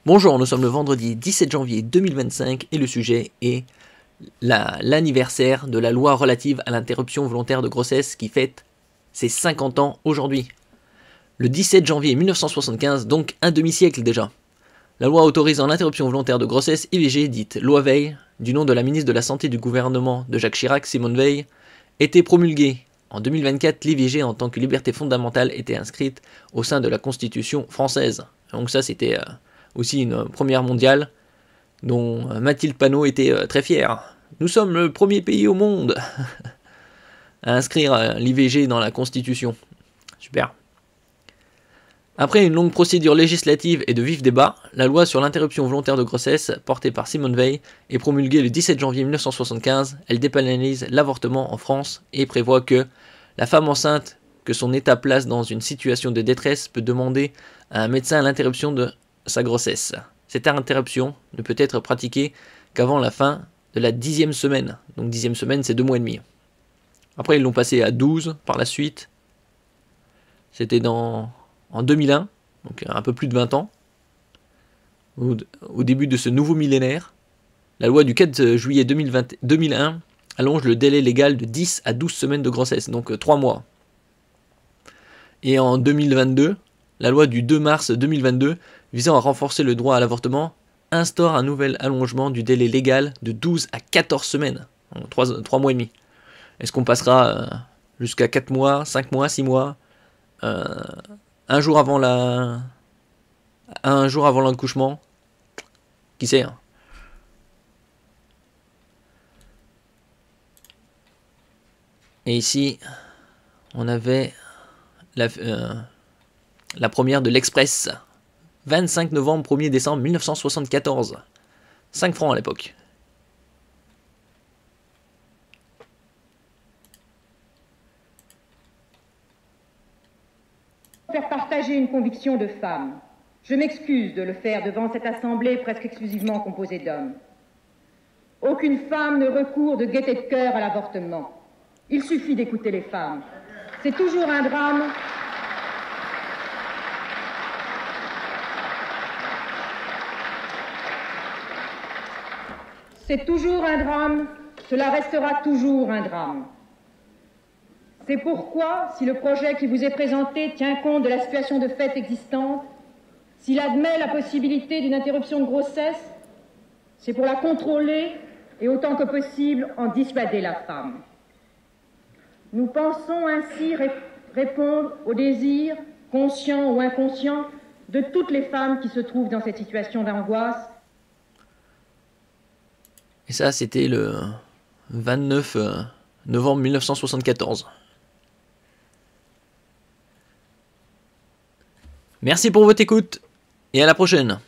Bonjour, nous sommes le vendredi 17 janvier 2025 et le sujet est l'anniversaire de la loi relative à l'interruption volontaire de grossesse qui fête ses 50 ans aujourd'hui. Le 17 janvier 1975, donc un demi-siècle déjà. La loi autorisant l'interruption volontaire de grossesse IVG, dite loi Veil, du nom de la ministre de la Santé du gouvernement de Jacques Chirac, Simone Veil, était promulguée. En 2024, l'IVG en tant que liberté fondamentale était inscrite au sein de la Constitution française. Donc ça c'était aussi une première mondiale dont Mathilde Panot était très fière. Nous sommes le premier pays au monde à inscrire l'IVG dans la Constitution. Super. Après une longue procédure législative et de vifs débats, la loi sur l'interruption volontaire de grossesse, portée par Simone Veil, est promulguée le 17 janvier 1975. Elle dépénalise l'avortement en France et prévoit que la femme enceinte que son état place dans une situation de détresse peut demander à un médecin l'interruption de sa grossesse. Cette interruption ne peut être pratiquée qu'avant la fin de la 10e semaine. Donc 10e semaine, c'est 2 mois et demi. Après, ils l'ont passé à 12 par la suite. C'était en 2001, donc un peu plus de 20 ans, au début de ce nouveau millénaire. La loi du 4 juillet 2001 allonge le délai légal de 10 à 12 semaines de grossesse, donc 3 mois. Et en 2022, la loi du 2 mars 2022, visant à renforcer le droit à l'avortement, instaure un nouvel allongement du délai légal de 12 à 14 semaines, donc 3 mois et demi. Est-ce qu'on passera jusqu'à 4 mois, 5 mois, 6 mois, un jour avant l'accouchement? Qui sait, hein. Et ici, on avait la première de l'Express. 25 novembre, 1er décembre 1974. 5 francs à l'époque. Faire partager une conviction de femme. Je m'excuse de le faire devant cette assemblée presque exclusivement composée d'hommes. Aucune femme ne recourt de gaieté de cœur à l'avortement. Il suffit d'écouter les femmes. C'est toujours un drame. C'est toujours un drame, cela restera toujours un drame. C'est pourquoi, si le projet qui vous est présenté tient compte de la situation de fait existante, s'il admet la possibilité d'une interruption de grossesse, c'est pour la contrôler et autant que possible en dissuader la femme. Nous pensons ainsi répondre aux désirs, conscients ou inconscients, de toutes les femmes qui se trouvent dans cette situation d'angoisse. Et ça, c'était le 29 novembre 1974. Merci pour votre écoute et à la prochaine.